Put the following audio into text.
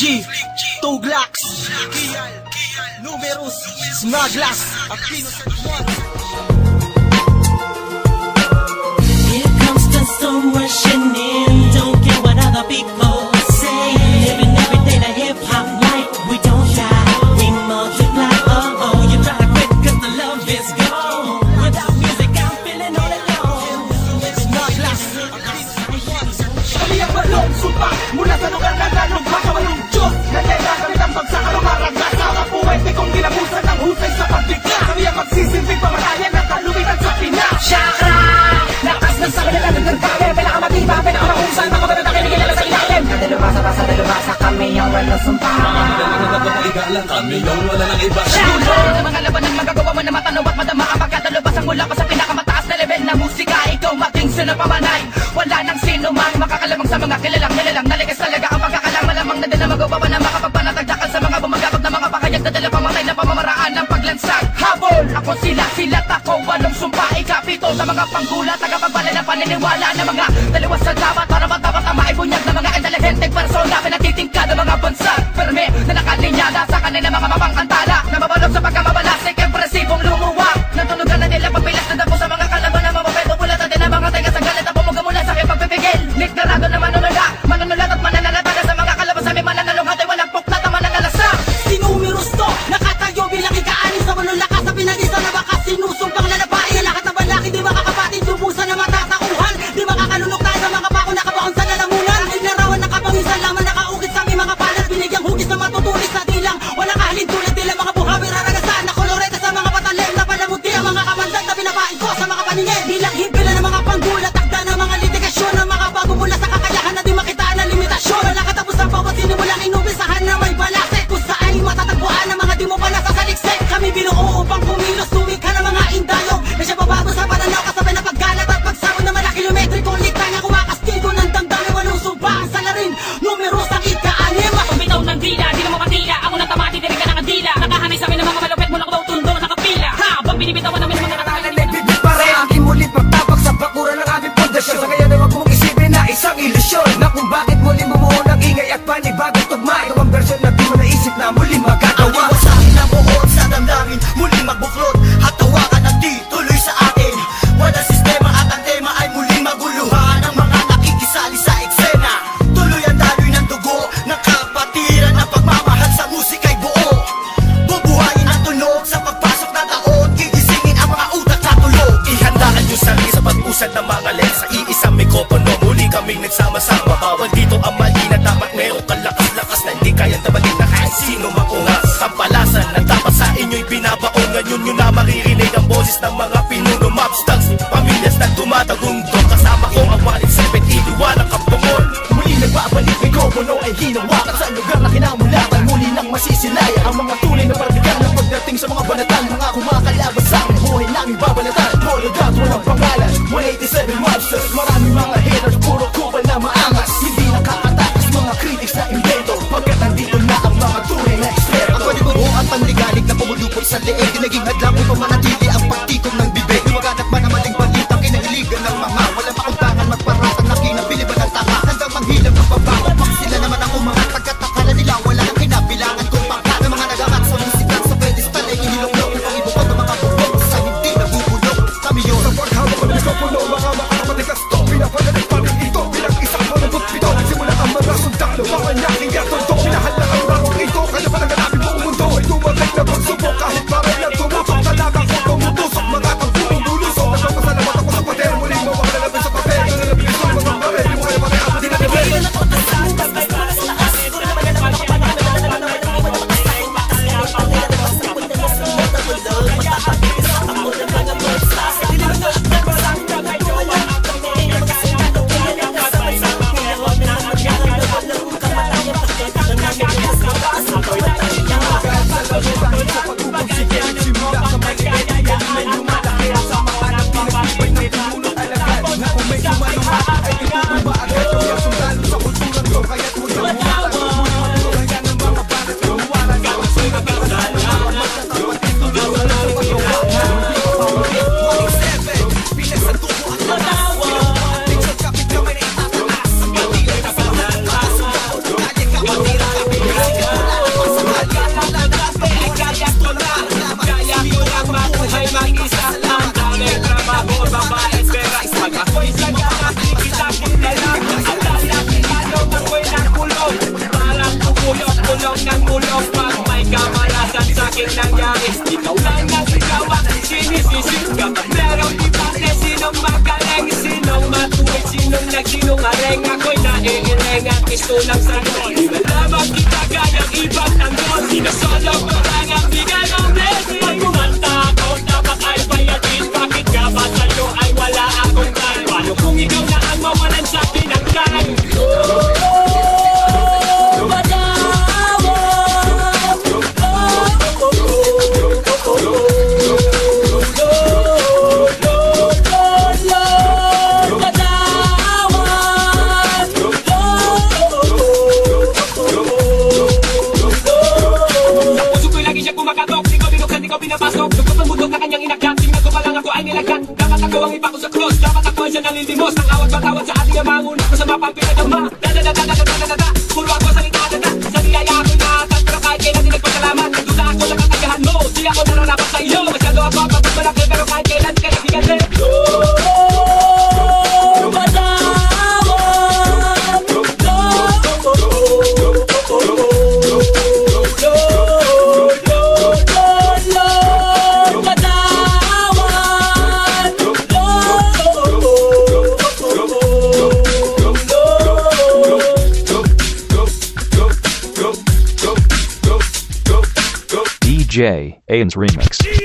G, Tuglax, Kial, Numerous, Smaglass, Aquinos at One. Here comes the sun rushing in, don't care what other people say. Living every day the hip-hop life, we don't die, we multiply. Oh, you try to quit cause the love is gone. Without music I'm feeling all alone. Smaglass, Kami ang balong sumpa mula sa lugar na lalugma sa walong Diyos. Nagkaya kami ng bagsakan o maraglas sa mga puwente kong ginabusan ng husay sa pagbigla. Kami ang magsisilbing pamatayan ng kalumitan sa Pinas. Chakra! Lakas ng sa kanila ng gantake, pinakamatiba, pinakamahusay, mga banat na kinikilala sa ilalim. Dalubasa kami ang walang sumpa. Mga nilalang na napakaligalan, kami yung wala ng iba. Chakra! Sa mga laban ng magagawa mo na matanaw at madama ang pagkadalubasang mula pa sa pinakamataas na level na musika. Ikaw maging sinapamanay, wala nang sino mang makakalamang sa mga kilalang naligas talaga ang pagkakalang malamang na din na magawa pa na makapagpanatagdakan sa mga bumagabag na mga pakayag na dala pamatay na pamamaraan ng paglansag. Habol! Ako silat ako, walong sumpa, ikapito sa mga panggulat, tagapagbala ng paniniwala ng mga dalawa sa dapat para matapat ang maibunyag ng mga intelligenteng persona, pinatitingkad ng mga bansa. Perme na nakalinyada sa kanila mga mapangkantala, na mabalog sa pagkamabalasik, impresibong lumuwag. Natunugan na nila pagpilas na dapo sa mga kalaban na mapapeto bulat at din ang mga tenga sa galit at pumuga mula sa aking pagpipigil. Nikdarado na manunulat at mananalatada sa mga kalaban sa may mananalong hati, walang puklat ang mananalasa. Sinumeros to, nakatayo bilang ika-anim sa manulakas sa pinagisa na baka sinusumpang lalabain. Lahat ng balaki di makakapatid, subusan na matatauhan. Di makakalunok tayo sa mga bako nakabaon sa lalamunan. Ignarawan nakapawisan lamang nakaukit sa aming mga palas. Binigyang hugis na matutulis na dilang walang kahalin tulad nila mga buhawi raragasan na koloreta sa mga patalim na palamuti ang mga kamandag na binabain ko sa mga paningin. Bilang hibila ng mga panggulat, takda ng mga litigasyon ng mga bago mula sa kakayahan na di makitaan ng limitasyon. Wala katapos ang bawat sinimulang inubisahan na may balasek kung saan matatagpuan ng mga di mo pa nasasaliksik. Kami binuo upang kumilos, tumika ng mga indayog na siya babago sa pananaw kasabay na paggalat at pagsabot ng mga kilometrikong likta na kumakastigo ng damdamin walong sumpa ang salarin. Numeros ang ika-anim. Bitaw ng dila, di na makatila. Ako ng tamati, di rin ka nakadila. Nakahanay sa amin ng mga malupit mula ko daw tundo, nakapila. Habang binibitawan namin ng mga katahanan. Nagbibig pa rin aking mulit magtapak sa bakuran ng aming pundasyon. Sa kaya na wag mong isipin na isang ilusyon na kung bakit muli bumuo ng ingay at panibagong tugma. Ito ang versyon na di mo naisip na muli magagawa. Ang iwasakin na buod sa damdamin, muli magbuklod at tawakan at di tuloy sa atin. Wala sistema at ang tema ay muli maguluhan ang mga nakikisali sa eksena. Tuloy ang daloy ng dugo ng kapatiran ng pagmamahal sa musika'y buo. Bubuhayin ang tunog sa pagpasok na taon, gigisingin ang mga utak na tulog. Ihandaan yung sarili sa pag-usad ng mga lens. Sa iisang mikropono, muli kaming nagsama-sama. Bawal dito ang mali na dapat mayroong kalakas-lakas na hindi kayang tabalin na kahit sino makungas. Ang palasan na dapat sa inyo'y binabaon. Ngayon nyo na maririnig ang boses ng mga pinuno, mobsters, pamilyas na tumatagundong. Kasama ko ang 187, iniwalang kampungol. Muli nagbabalik, mikropono ay hinawakan sa lugar na kinamulatan. Muli nang masisilaya ang mga tunay na partigan ng pagdating sa mga banatan. Mga kumakalabas sa aming buhay naming babalatan. Molodat, walang pangalan, 187 mobsters. Maraming mga haters, puro kupal na maangas. Hindi nakakatakot sinungaling, ako'y naiiling at gusto ng sanggol. Di malamang kita gayang ibang tanggol, sinasolo ko lang ang bigay ng blessing. Pag kumanta ako, dapat ay bayatin. Bakit nga ba sa'yo ay wala akong kan? Paano kung ikaw na ang mawalan sa pinangkan? Ang iba ko sa cross, dapat ako ay siya nalilimos. Ang awat matawad sa ating amang una ko sa mapang pinagama. Da-da-da-da-da-da-da-da-da, puro ako salita na-da. Sa biyaya ako'y naatan, pero kahit kailan din nagpasalamat. Nagduda ako sa katagahan mo, di ako nararapat sa iyo. Masyado ako kapag malaki, pero kahit kailan di ka nagigalit. DJ Ains Remix.